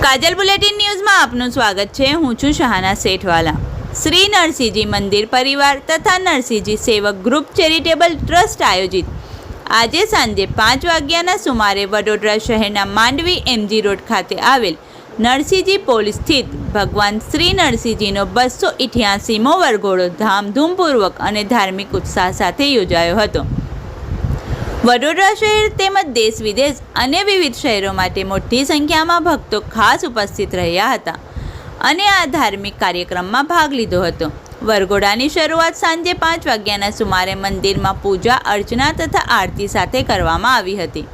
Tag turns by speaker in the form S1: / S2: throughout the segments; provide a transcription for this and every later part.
S1: કાજલ bulletin ન્યૂઝમાં આપનું સ્વાગત છે। હું છું શહાના સેઠવાલા। શ્રી નરસિંહજી મંદિર પરિવાર તથા નરસિંહજી સેવક ગ્રુપ ચેરિટેબલ ટ્રસ્ટ આયોજિત આજે સાંજે 5 વાગ્યાના સુમારે વડોદરા શહેરના માંડવી MG રોડ ખાતે આવેલ નરસિંહજી પોલ સ્થિત ભગવાન શ્રી નરસિંહજીનો 288મો વરઘોડો ધામધૂમપૂર્વક અને ધાર્મિક ઉત્સાહ સાથે યોજાયો હતો। વડોદરા શહેર તેમજ દેશ વિદેશ અને વિવિધ શહેરો માટે મોટી સંખ્યામાં ભક્તો ખાસ ઉપસ્થિત રહ્યા હતા અને આ ધાર્મિક કાર્યક્રમમાં ભાગ લીધો હતો। વરઘોડાની શરૂઆત સાંજે 5 વાગ્યાના સુમારે મંદિરમાં પૂજા અર્ચના તથા આરતી સાથે કરવામાં આવી હતી।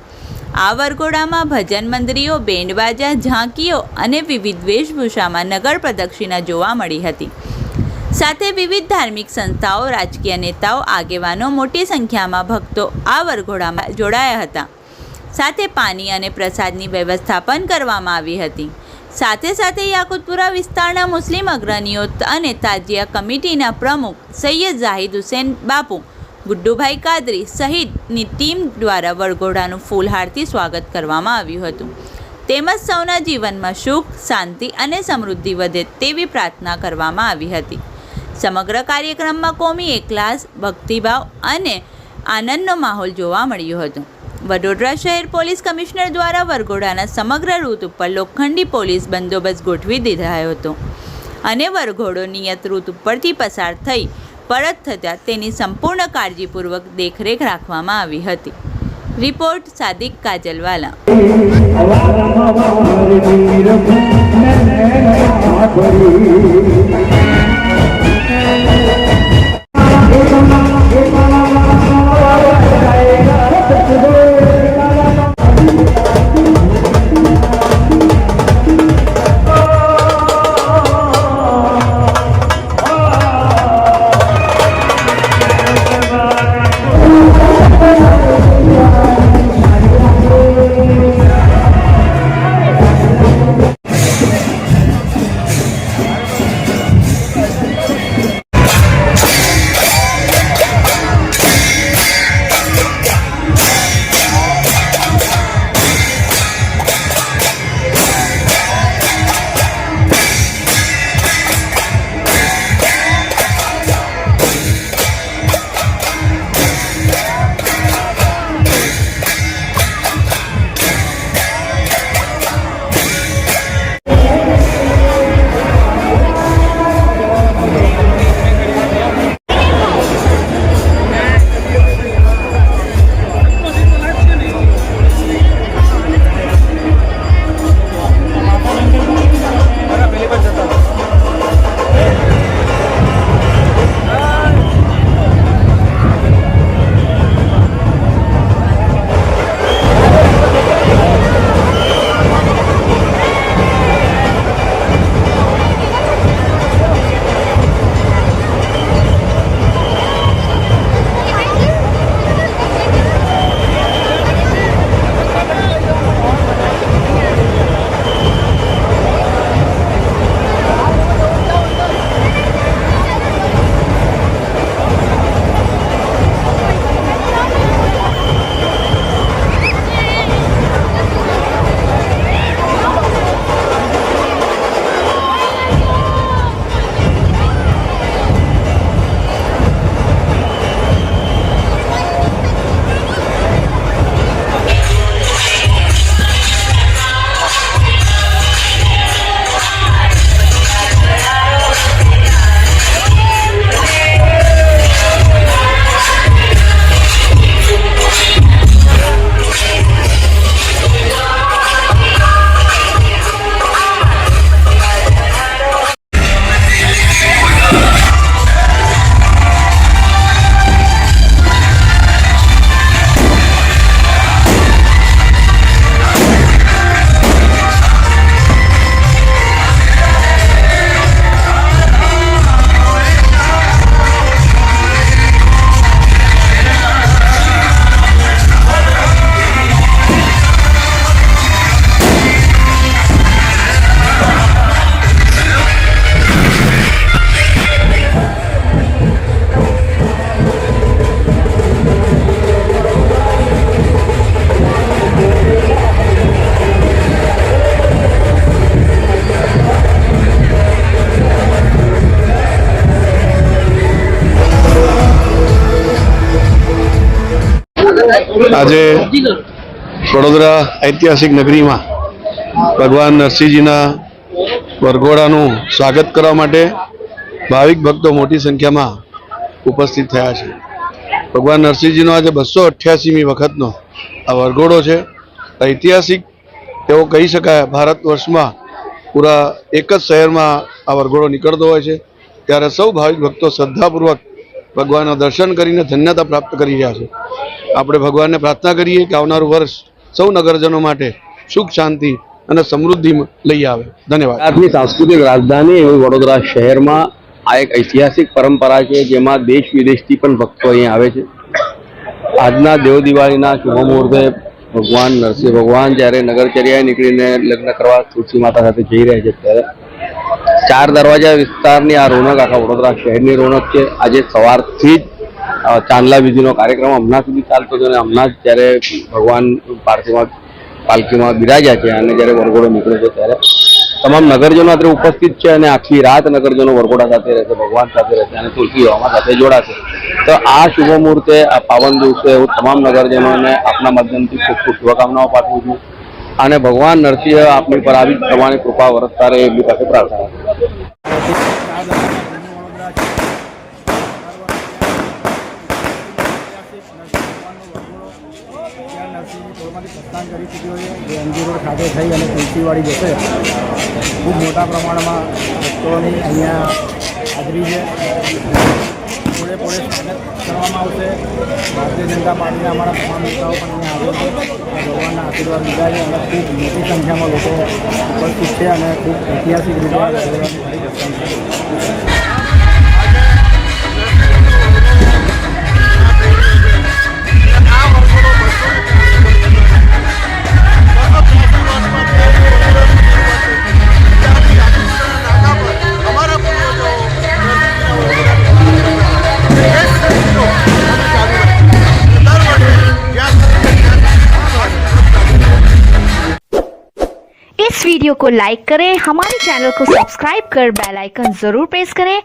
S1: આ વરઘોડામાં ભજન મંડળીઓ, બેન્ડબાજા, ઝાંકીઓ અને વિવિધ વેશભૂષામાં નગર પ્રદક્ષિણા જોવા મળી હતી। સાથે વિવિધ ધાર્મિક સંસ્થાઓ, રાજકીય નેતાઓ, આગેવાનો, મોટી સંખ્યામાં ભક્તો આ વરઘોડામાં જોડાયા હતા। સાથે પાણી અને પ્રસાદની વ્યવસ્થા પણ કરવામાં આવી હતી। સાથે સાથે યાકુતપુરા વિસ્તારના મુસ્લિમ અગ્રણીઓ અને તાજિયા કમિટીના પ્રમુખ સૈયદ ઝાહિદ હુસેન બાપુ, ગુડ્ડુભાઈ કાદરી સહિતની ટીમ દ્વારા વરઘોડાનું ફૂલહારથી સ્વાગત કરવામાં આવ્યું હતું તેમજ સૌના જીવનમાં સુખ, શાંતિ અને સમૃદ્ધિ વધે તેવી પ્રાર્થના કરવામાં આવી હતી। સમગ્ર કાર્યક્રમમાં કોમી એકલાસ, ભક્તિભાવ અને આનંદનો માહોલ જોવા મળ્યો હતો। વડોદરા શહેર પોલીસ કમિશનર દ્વારા વરઘોડાના સમગ્ર રૂટ ઉપર લોખંડી પોલીસ બંદોબસ્ત ગોઠવી દીધાયો હતો અને વરઘોડો નિયત રૂટ ઉપરથી પસાર થઈ પરત થતાં તેની સંપૂર્ણ કાળજીપૂર્વક દેખરેખ રાખવામાં આવી હતી। રિપોર્ટ સાદિક કાજલવાલા।
S2: આજે વડોદરા ઐતિહાસિક નગરીમાં ભગવાન નરસિંહજીના વરઘોડાનું સ્વાગત કરવા માટે ભાવિક ભક્તો મોટી સંખ્યામાં ઉપસ્થિત થયા છે. ભગવાન નરસિંહજીનો આજે 288મી વખતનો આ વરઘોડો છે. ઐતિહાસિક એવો કહી શકાય. ભારત વર્ષમાં પૂરા એક જ શહેરમાં આ વરઘોડો નીકળતો હોય છે, ત્યારે સૌ ભાવિક ભક્તો શ્રદ્ધાપૂર્વક ભગવાનના દર્શન કરીને ધન્યતા પ્રાપ્ત કરી રહ્યા છે. આપણે ભગવાનને પ્રાર્થના કરીએ કે આવનારું વર્ષ સૌ નગરજનો માટે સુખ, શાંતિ અને સમૃદ્ધિ લઈ આવે. ધન્યવાદ.
S3: ગુજરાતની સાંસ્કૃતિક રાજધાની એવી વડોદરા શહેરમાં આ એક ઐતિહાસિક પરંપરા છે, જેમાં દેશ વિદેશથી પણ ભક્તો અહીં આવે છે. આજના દેવ દિવાળીના શુભ મુહૂર્તે ભગવાન નરસિંહ ભગવાન જ્યારે નગરચર્યાએ નીકળીને લગ્ન કરવા તુલસી માતા સાથે જઈ રહ્યા છે, ત્યારે 4 દરવાજા વિસ્તારની આ રોનક આખા વડોદરા શહેરની રોનક છે. આજે સવારથી જ ચાંદલા વિધિનો કાર્યક્રમ હમણાં સુધી ચાલતો હતો અને હમણાં જ જ્યારે ભગવાન પાલખીમાં બિરાજ્યા છે અને જ્યારે વરઘોડો નીકળે છે, ત્યારે તમામ નગરજનો અત્યારે ઉપસ્થિત છે અને આખી રાત નગરજનો વરઘોડા સાથે રહેશે, ભગવાન સાથે રહેશે અને તુલસી હવામાં સાથે જોડાશે. તો આ શુભ મુહૂર્તે, આ પાવન દિવસે હું તમામ નગરજનોને આપના માધ્યમથી ખૂબ ખૂબ શુભકામનાઓ પાઠવું છું અને ભગવાન નરસિંહ આપની પર આવી પ્રમાણે કૃપા વરસતા રહે એમની પાસે પ્રાર્થના કરું.
S4: પ્રસ્થાન કરી ચૂક્યો છે, જે એમજી રોડ ખાતે થઈ અને તુલસીવાડી જશે. ખૂબ મોટા પ્રમાણમાં ભક્તોની અહીંયા હાજરી છે. પોળે પોળે સ્વાગત કરવામાં આવશે. ભારતીય જનતા પાર્ટીના અમારા તમામ નેતાઓ પણ અહીંયા આવે છે. ભગવાનના આશીર્વાદ લીધા છે અને ખૂબ મોટી સંખ્યામાં લોકો ઉપસ્થિત છે અને ખૂબ ઐતિહાસિક રીતે ભગવાનનું ફરી પ્રસ્થાન છે.
S5: इस वीडियो को लाइक करें, हमारे चैनल को सब्सक्राइब कर बेल आइकन जरूर प्रेस करें